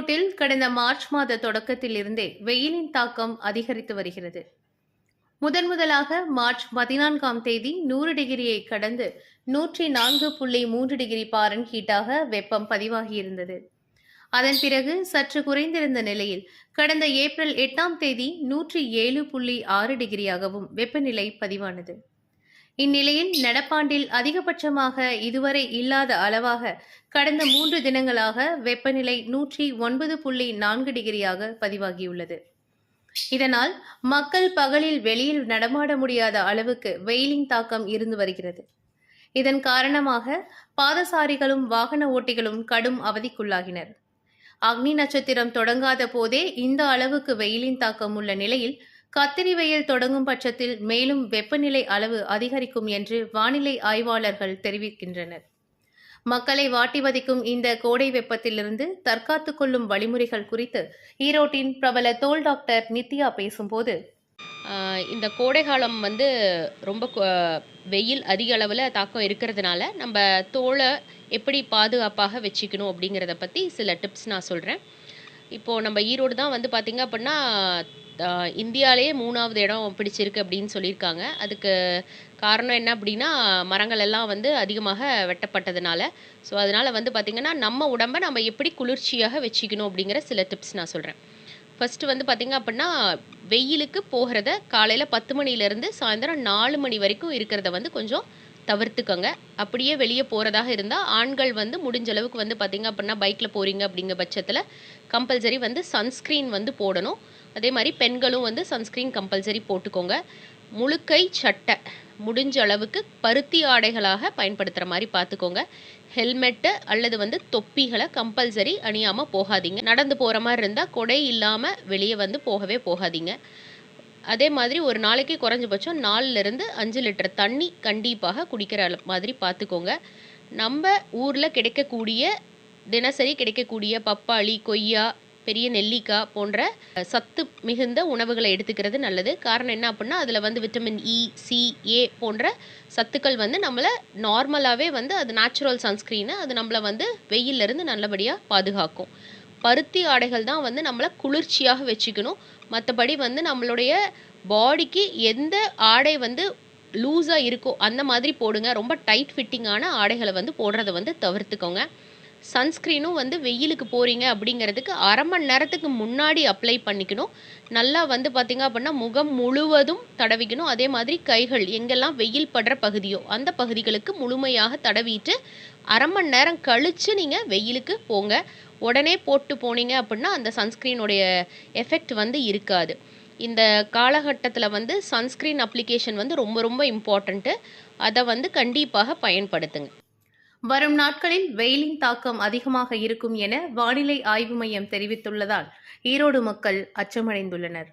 ஈரோட்டில் கடந்த மார்ச் மாத தொடக்கத்தில் இருந்தே வெயிலின் தாக்கம் அதிகரித்து வருகிறது. முதலாக மார்ச் 14ஆம் தேதி 100 டிகிரியை கடந்து 104.3 டிகிரி பாரன்ஹீட்டாக வெப்பம் பதிவாகியிருந்தது. அதன் பிறகு சற்று குறைந்திருந்த நிலையில் கடந்த ஏப்ரல் 8ஆம் தேதி 107.6 டிகிரியாகவும் வெப்பநிலை பதிவானது. இந்நிலையில் நடப்பாண்டில் அதிகபட்சமாக இதுவரை இல்லாத அளவாக கடந்த 3 தினங்களாக வெப்பநிலை 109.4 டிகிரியாக பதிவாகியுள்ளது. இதனால் மக்கள் பகலில் வெளியில் நடமாட முடியாத அளவுக்கு வெயிலின் தாக்கம் இருந்து வருகிறது. இதன் காரணமாக பாதசாரிகளும் வாகன ஓட்டிகளும் கடும் அவதிக்குள்ளாகினர். அக்னி நட்சத்திரம் தொடங்காத போதே இந்த அளவுக்கு வெயிலின் தாக்கம் உள்ள நிலையில் கத்திரி வெயில் தொடங்கும் பட்சத்தில் மேலும் வெப்பநிலை அளவு அதிகரிக்கும் என்று வானிலை ஆய்வாளர்கள் தெரிவிக்கின்றனர். மக்களை வாட்டி வதைக்கும் இந்த கோடை வெப்பத்திலிருந்து தற்காத்துக் கொள்ளும் வழிமுறைகள் குறித்து ஈரோட்டின் பிரபல தோல் டாக்டர் நித்யா பேசும்போது, இந்த கோடை காலம் ரொம்ப வெயில் அதிக அளவில் தாக்கம் இருக்கிறதுனால நம்ம தோலை எப்படி பாதுகாப்பாக வச்சுக்கணும் அப்படிங்கிறத பற்றி சில டிப்ஸ் நான் சொல்கிறேன். இப்போது நம்ம ஈரோடு தான் பார்த்திங்க அப்படின்னா இந்தியாவிலேயே 3வது இடம் பிடிச்சிருக்கு அப்படின்னு சொல்லியிருக்காங்க. அதுக்கு காரணம் என்ன அப்படின்னா மரங்கள் எல்லாம் அதிகமாக வெட்டப்பட்டதுனால. ஸோ அதனால் பார்த்திங்கன்னா நம்ம உடம்பை நம்ம எப்படி குளிர்ச்சியாக வச்சுக்கணும் அப்படிங்கிற சில டிப்ஸ் நான் சொல்கிறேன். ஃபஸ்ட்டு பார்த்திங்க அப்படின்னா வெயிலுக்கு போகிறத காலையில் 10 மணிலேருந்து சாயந்தரம் 4 மணி வரைக்கும் இருக்கிறத கொஞ்சம் தவிர்த்துக்கோங்க. அப்படியே வெளியே போகிறதாக இருந்தால் ஆண்கள் முடிஞ்ச அளவுக்கு பார்த்திங்க அப்படின்னா பைக்கில் போகிறீங்க அப்படிங்கிற பட்சத்தில் கம்பல்சரி சன்ஸ்க்ரீன் போடணும். அதே மாதிரி பெண்களும் சன்ஸ்க்ரீன் கம்பல்சரி போட்டுக்கோங்க. முழுக்கை சட்டை முடிஞ்ச அளவுக்கு பருத்தி ஆடைகளாக பயன்படுத்துகிற மாதிரி பார்த்துக்கோங்க. ஹெல்மெட்டு அல்லது தொப்பிகளை கம்பல்சரி அணியாமல் போகாதீங்க. நடந்து போகிற மாதிரி இருந்தால் கொடை இல்லாமல் வெளியே போகவே போகாதீங்க. அதே மாதிரி ஒரு நாளைக்கு குறைஞ்சபட்சம் 4லிருந்து 5 லிட்டர் தண்ணி கண்டிப்பாக குடிக்கிற மாதிரி பார்த்துக்கோங்க. நம்ம ஊரில் கிடைக்கக்கூடிய தினசரி கிடைக்கக்கூடிய பப்பாளி, கொய்யா, பெரிய நெல்லிக்காய் போன்ற சத்து மிகுந்த உணவுகளை எடுத்துக்கிறது நல்லது. காரணம் என்ன அப்படின்னா அதில் விட்டமின் இ, சி, ஏ போன்ற சத்துக்கள் நம்மளை நார்மலாகவே அது நேச்சுரல் சன்ஸ்க்ரீனு அது நம்மளை வெயிலிருந்து நல்லபடியாக பாதுகாக்கும். பருத்தி ஆடைகள் தான் நம்மளை குளிர்ச்சியாக வச்சுக்கணும். மற்றபடி நம்மளுடைய பாடிக்கு எந்த ஆடை லூஸாக இருக்கோ அந்த மாதிரி போடுங்க. ரொம்ப டைட் ஃபிட்டிங்கான ஆடைகளை போடுறதை தவிர்த்துக்கோங்க. சன்ஸ்க்ரீனும் வெயிலுக்கு போகிறீங்க அப்படிங்கிறதுக்கு அரை மணி நேரத்துக்கு முன்னாடி அப்ளை பண்ணிக்கணும். நல்லா பார்த்திங்க அப்படின்னா முகம் முழுவதும் தடவிக்கணும். அதே மாதிரி கைகள் எங்கெல்லாம் வெயில் படுற பகுதியோ அந்த பகுதிகளுக்கு முழுமையாக தடவிட்டு அரை மணி நேரம் கழித்து நீங்கள் வெயிலுக்கு போங்க. உடனே போட்டு போனீங்க அப்படின்னா அந்த சன்ஸ்க்ரீனுடைய எஃபெக்ட் இருக்காது. இந்த காலகட்டத்தில் சன்ஸ்க்ரீன் அப்ளிகேஷன் ரொம்ப ரொம்ப இம்பார்ட்டண்ட்டு. அதை கண்டிப்பாக பயன்படுத்துங்க. வரும் நாட்களில் வெயிலின் தாக்கம் அதிகமாக இருக்கும் என வானிலை ஆய்வு மையம் தெரிவித்துள்ளதால் ஈரோடு மக்கள் அச்சமடைந்துள்ளனர்.